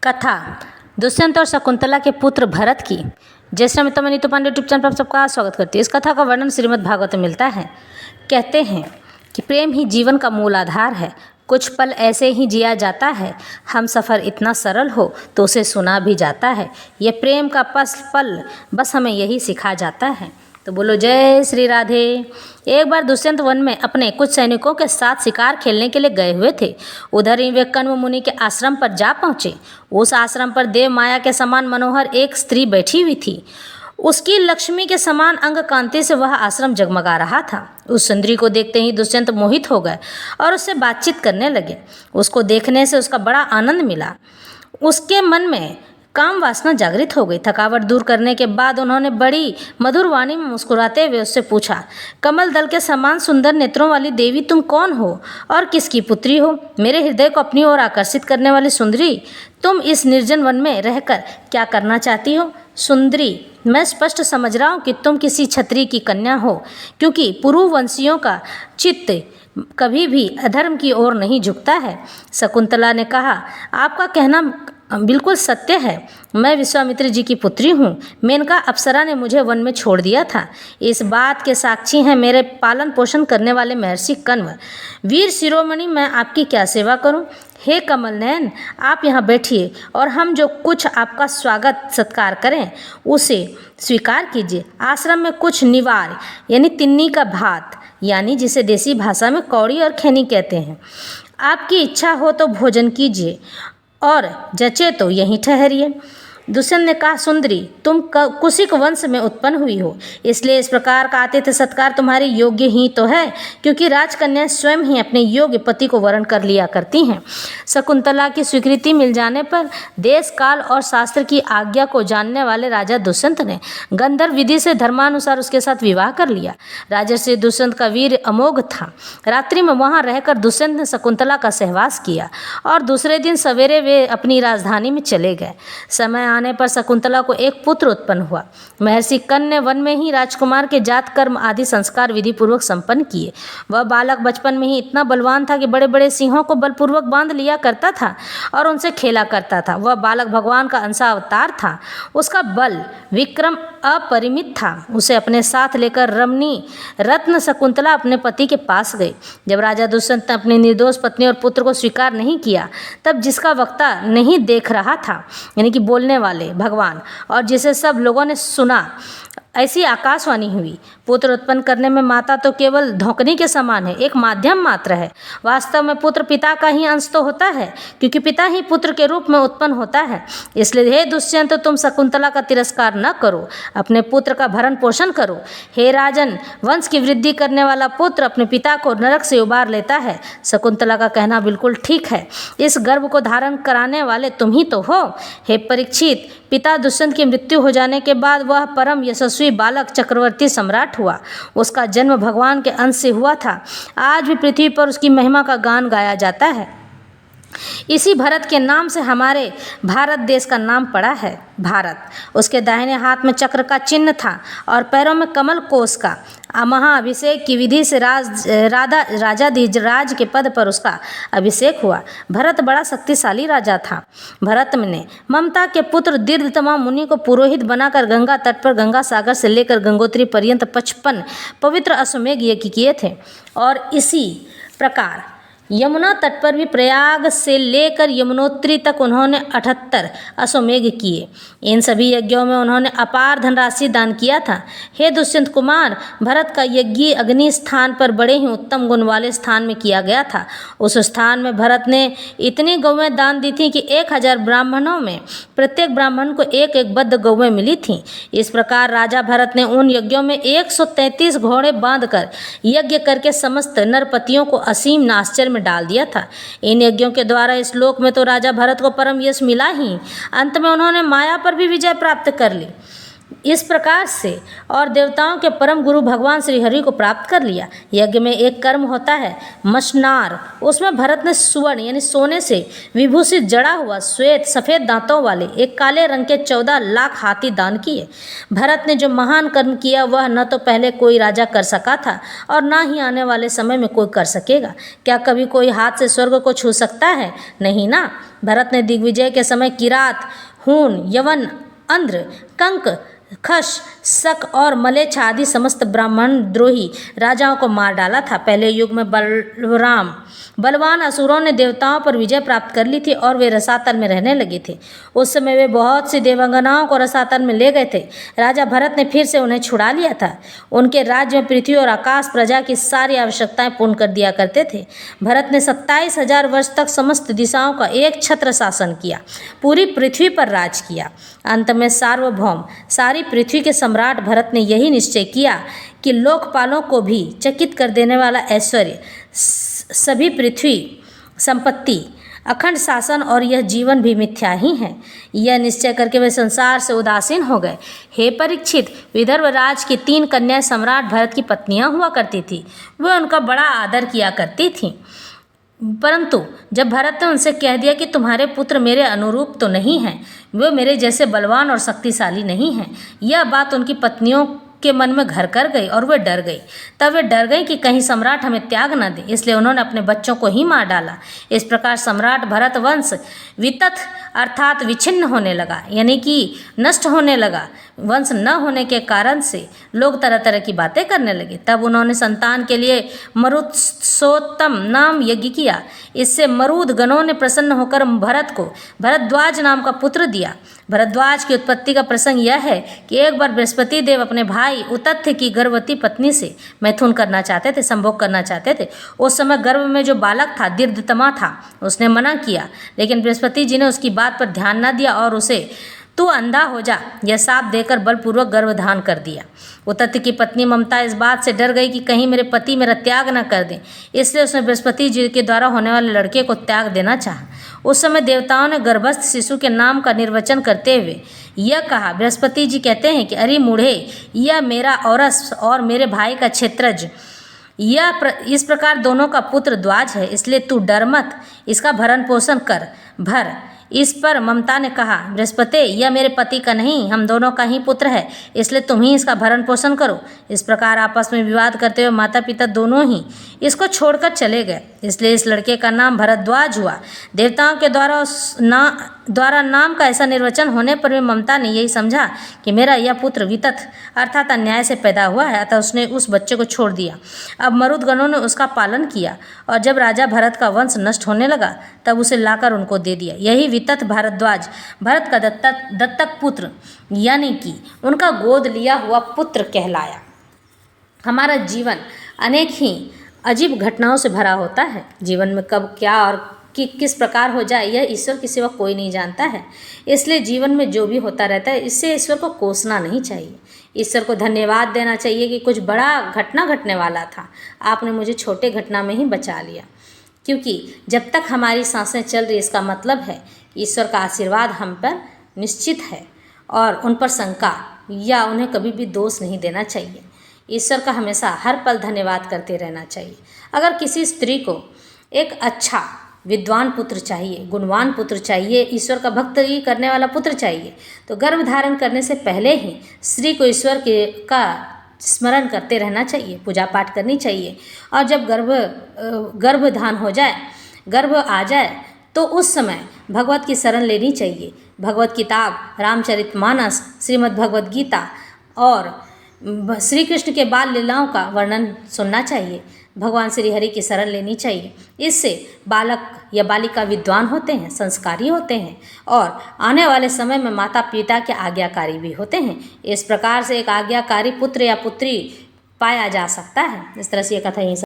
कथा दुष्यंत और शकुंतला के पुत्र भरत की। जय श्री राम। मैं नीतू पांडे यूट्यूब चैनल पर आप सबका स्वागत करती हूँ। इस कथा का वर्णन श्रीमद् भागवत में मिलता है। कहते हैं कि प्रेम ही जीवन का मूल आधार है। कुछ पल ऐसे ही जिया जाता है, हम सफ़र इतना सरल हो तो उसे सुना भी जाता है। ये प्रेम का पल बस हमें यही सिखा जाता है। तो बोलो जय श्री राधे। एक बार दुष्यंत वन में अपने कुछ सैनिकों के साथ शिकार खेलने के लिए गए हुए थे। उधर ही वे कण्व मुनि के आश्रम पर जा पहुँचे। उस आश्रम पर देव माया के समान मनोहर एक स्त्री बैठी हुई थी। उसकी लक्ष्मी के समान अंग कांति से वह आश्रम जगमगा रहा था। उस सुंदरी को देखते ही दुष्यंत मोहित हो गए और उससे बातचीत करने लगे। उसको देखने से उसका बड़ा आनंद मिला। उसके मन में काम वासना जागृत हो गई। थकावट दूर करने के बाद उन्होंने बड़ी मधुर वाणी में मुस्कुराते हुए उससे पूछा, कमल दल के समान सुंदर नेत्रों वाली देवी तुम कौन हो और किसकी पुत्री हो? मेरे हृदय को अपनी ओर आकर्षित करने वाली सुंदरी, तुम इस निर्जन वन में रहकर क्या करना चाहती हो? सुंदरी, मैं स्पष्ट समझ रहा हूँ कि तुम किसी क्षत्रिय की कन्या हो, क्योंकि पुरुवंशियों का चित्त कभी भी अधर्म की ओर नहीं झुकता है। शकुंतला ने कहा, आपका कहना बिल्कुल सत्य है। मैं विश्वामित्र जी की पुत्री हूँ। मेनका अप्सरा ने मुझे वन में छोड़ दिया था। इस बात के साक्षी हैं मेरे पालन पोषण करने वाले महर्षि कण्व। वीर शिरोमणि, मैं आपकी क्या सेवा करूँ? हे कमल नयन, आप यहाँ बैठिए और हम जो कुछ आपका स्वागत सत्कार करें उसे स्वीकार कीजिए। आश्रम में कुछ निवार यानी तिन्नी का भात, यानी जिसे देसी भाषा में कौड़ी और खैनी कहते हैं। आपकी इच्छा हो तो भोजन कीजिए और जचे तो यहीं ठहरिए। दुष्यंत ने कहा, सुंदरी, तुम कुशिक वंश में उत्पन्न हुई हो, इसलिए इस प्रकार का आतिथ्य सत्कार तुम्हारे योग्य ही तो है, क्योंकि राजकन्याएं स्वयं ही अपने योग्य पति को वरण कर लिया करती हैं। शकुंतला की स्वीकृति मिल जाने पर देश काल और शास्त्र की आज्ञा को जानने वाले राजा दुष्यंत ने गंधर्व विधि से धर्मानुसार उसके साथ विवाह कर लिया। राजर्षि दुष्यंत का वीर अमोघ था। रात्रि में वहाँ रहकर दुष्यंत ने शकुंतला का सहवास किया और दूसरे दिन सवेरे वे अपनी राजधानी में चले गए। समय आने पर शकुंतला को एक पुत्र उत्पन्न हुआ। महर्षि कण्व ने वन में ही राजकुमार के जात कर्म आदि संस्कार विधि पूर्वक संपन्न किए। वह बालक बचपन में ही इतना बलवान था कि बड़े बड़े सिंहों को बलपूर्वक बांध लिया करता था और उनसे खेला करता था। वह बालक भगवान का अंशावतार था। उसका बल विक्रम अपरिमित था। उसे अपने साथ लेकर रमणी रत्न शकुंतला अपने पति के पास गई। जब राजा दुष्यंत ने अपनी निर्दोष पत्नी और पुत्र को स्वीकार नहीं किया, तब जिसका वक्ता नहीं देख रहा था यानी कि बोलने वाले भगवान, और जिसे सब लोगों ने सुना, ऐसी आकाशवाणी हुई, पुत्र उत्पन्न करने में माता तो केवल धौंकनी के समान है, एक माध्यम मात्र है। वास्तव में पुत्र पिता का ही अंश तो होता है, क्योंकि पिता ही पुत्र के रूप में उत्पन्न होता है। इसलिए हे दुष्यंत, तुम शकुंतला का तिरस्कार न करो, अपने पुत्र का भरण पोषण करो। हे राजन, वंश की वृद्धि करने वाला पुत्र अपने पिता को नरक से उबार लेता है। शकुंतला का कहना बिल्कुल ठीक है। इस गर्भ को धारण कराने वाले तुम ही तो हो। हे परीक्षित, पिता दुष्यंत की मृत्यु हो जाने के बाद वह परम यशस्वी बालक चक्रवर्ती सम्राट हुआ। उसका जन्म भगवान के अंश से हुआ था। आज भी पृथ्वी पर उसकी महिमा का गान गाया जाता है। इसी भरत के नाम से हमारे भारत देश का नाम पड़ा है। भारत, उसके दाहिने हाथ में चक्र का चिन्ह था और पैरों में कमल कोश का। महाअभिषेक की विधि से राज के पद पर उसका अभिषेक हुआ। भरत बड़ा शक्तिशाली राजा था। भरत ने ममता के पुत्र दीर्घतमा मुनि को पुरोहित बनाकर गंगा तट पर गंगा सागर से लेकर गंगोत्री पर्यंत 55 पवित्र अश्वमेध यज्ञ किए थे। और इसी प्रकार यमुना तट पर भी प्रयाग से लेकर यमुनोत्री तक उन्होंने 78 अश्वमेध किए। इन सभी यज्ञों में उन्होंने अपार धनराशि दान किया था। हे दुष्यंत कुमार, भरत का यज्ञ अग्नि स्थान पर बड़े ही उत्तम गुण वाले स्थान में किया गया था। उस स्थान में भरत ने इतनी गौवें दान दी थी कि 1000 ब्राह्मणों में प्रत्येक ब्राह्मण को एक एक बद्ध गौवें मिली थीं। इस प्रकार राजा भरत ने उन यज्ञों में 133 घोड़े बांधकर यज्ञ करके समस्त नरपतियों को असीम आश्चर्य में डाल दिया था। इन यज्ञों के द्वारा इस लोक में तो राजा भरत को परम यश मिला ही, अंत में उन्होंने माया पर भी विजय प्राप्त कर ली। इस प्रकार से और देवताओं के परम गुरु भगवान श्री हरि को प्राप्त कर लिया। यज्ञ में एक कर्म होता है मशनार, उसमें भरत ने सुवर्ण यानी सोने से विभूषित जड़ा हुआ श्वेत सफ़ेद दांतों वाले एक काले रंग के 14 लाख हाथी दान किए। भरत ने जो महान कर्म किया वह न तो पहले कोई राजा कर सका था और न ही आने वाले समय में कोई कर सकेगा। क्या कभी कोई हाथ से स्वर्ग को छू सकता है? नहीं ना। भरत ने दिग्विजय के समय किरात, हूण, यवन, अंध्र, कंक, खश, शक और मलेच्छ आदि समस्त ब्राह्मण द्रोही राजाओं को मार डाला था। पहले युग में बलवान असुरों ने देवताओं पर विजय प्राप्त कर ली थी और वे रसातल में रहने लगे थे। उस समय वे बहुत सी देवांगनाओं को रसातल में ले गए थे। राजा भरत ने फिर से उन्हें छुड़ा लिया था। उनके राज्य में पृथ्वी और आकाश प्रजा की सारी आवश्यकताएं पूर्ण कर दिया करते थे। भरत ने 27,000 वर्ष तक समस्त दिशाओं का एक छत्र शासन किया, पूरी पृथ्वी पर राज किया। अंत में सार्वभौम सारी पृथ्वी के सम्राट भरत ने यही निश्चय किया कि लोकपालों को भी चकित कर देने वाला ऐश्वर्य, सभी पृथ्वी संपत्ति, अखंड शासन और यह जीवन भी मिथ्या ही है। यह निश्चय करके वे संसार से उदासीन हो गए। हे परीक्षित, विदर्भ राज की 3 कन्याएं सम्राट भरत की पत्नियां हुआ करती थी। वे उनका बड़ा आदर किया करती थीं। परंतु जब भरत ने उनसे कह दिया कि तुम्हारे पुत्र मेरे अनुरूप तो नहीं हैं, वे मेरे जैसे बलवान और शक्तिशाली नहीं हैं, यह बात उनकी पत्नियों के मन में घर कर गई और वे डर गई। तब वे डर गई कि कहीं सम्राट हमें त्याग न दे, इसलिए उन्होंने अपने बच्चों को ही मार डाला। इस प्रकार सम्राट भरत वंश वितथ अर्थात विच्छिन्न होने लगा, यानी कि नष्ट होने लगा। वंश न होने के कारण से लोग तरह तरह की बातें करने लगे। तब उन्होंने संतान के लिए मरुत्सोत्तम नाम यज्ञ किया। इससे मरुद गणों ने प्रसन्न होकर भरत को भरद्वाज नाम का पुत्र दिया। भरद्वाज की उत्पत्ति का प्रसंग यह है कि एक बार बृहस्पति देव अपने भाई उतथ्य की गर्भवती पत्नी से मैथुन करना चाहते थे, संभोग करना चाहते थे। उस समय गर्भ में जो बालक था दीर्घतमा था, उसने मना किया, लेकिन बृहस्पति जी ने उसकी बात पर ध्यान न दिया और उसे तू अंधा हो जा यह शाप देकर बलपूर्वक गर्भधान कर दिया। उतथ्य की पत्नी ममता इस बात से डर गई कि कहीं मेरे पति मेरा त्याग न कर दें, इसलिए उसने बृहस्पति जी के द्वारा होने वाले लड़के को त्याग देना चाहा। उस समय देवताओं ने गर्भस्थ शिशु के नाम का निर्वचन करते हुए यह कहा, बृहस्पति जी कहते हैं कि अरे मूढ़े, यह मेरा औरस और मेरे भाई का क्षेत्रज, इस प्रकार दोनों का पुत्र द्वाज है, इसलिए तू डर मत, इसका भरण पोषण कर भर। इस पर ममता ने कहा, बृहस्पति, यह मेरे पति का नहीं, हम दोनों का ही पुत्र है, इसलिए तुम ही इसका भरण पोषण करो। इस प्रकार आपस में विवाद करते हुए माता पिता दोनों ही इसको छोड़कर चले गए। इसलिए इस लड़के का नाम भरद्वाज हुआ। देवताओं के द्वारा नाम का ऐसा निर्वचन होने पर भी ममता ने यही समझा कि मेरा यह पुत्र वितथ अर्थात अन्याय से पैदा हुआ है, अतः उसने उस बच्चे को छोड़ दिया। अब मरुदगणों ने उसका पालन किया और जब राजा भरत का वंश नष्ट होने लगा तब उसे लाकर उनको दे दिया। यही वितथ भारद्वाज भरत का दत्तक पुत्र यानी कि उनका गोद लिया हुआ पुत्र कहलाया। हमारा जीवन अनेक ही अजीब घटनाओं से भरा होता है। जीवन में कब क्या और किस प्रकार हो जाए यह ईश्वर के सिवा कोई नहीं जानता है। इसलिए जीवन में जो भी होता रहता है इससे ईश्वर को कोसना नहीं चाहिए। ईश्वर को धन्यवाद देना चाहिए कि कुछ बड़ा घटना घटने वाला था, आपने मुझे छोटे घटना में ही बचा लिया। क्योंकि जब तक हमारी सांसें चल रही इसका मतलब है ईश्वर का आशीर्वाद हम पर निश्चित है और उन पर शंका या उन्हें कभी भी दोष नहीं देना चाहिए। ईश्वर का हमेशा हर पल धन्यवाद करते रहना चाहिए। अगर किसी स्त्री को एक अच्छा विद्वान पुत्र चाहिए, गुणवान पुत्र चाहिए, ईश्वर का भक्ति करने वाला पुत्र चाहिए, तो गर्भ धारण करने से पहले ही स्त्री को ईश्वर का स्मरण करते रहना चाहिए, पूजा पाठ करनी चाहिए। और जब गर्भधान हो जाए, गर्भ आ जाए, तो उस समय भगवत की शरण लेनी चाहिए। भगवत किताब रामचरितमानस, श्रीमद् भगवद गीता और श्री कृष्ण के बाल लीलाओं का वर्णन सुनना चाहिए। भगवान श्री हरि की शरण लेनी चाहिए। इससे बालक या बालिका विद्वान होते हैं, संस्कारी होते हैं और आने वाले समय में माता पिता के आज्ञाकारी भी होते हैं। इस प्रकार से एक आज्ञाकारी पुत्र या पुत्री पाया जा सकता है। इस तरह से ये कथा यहीं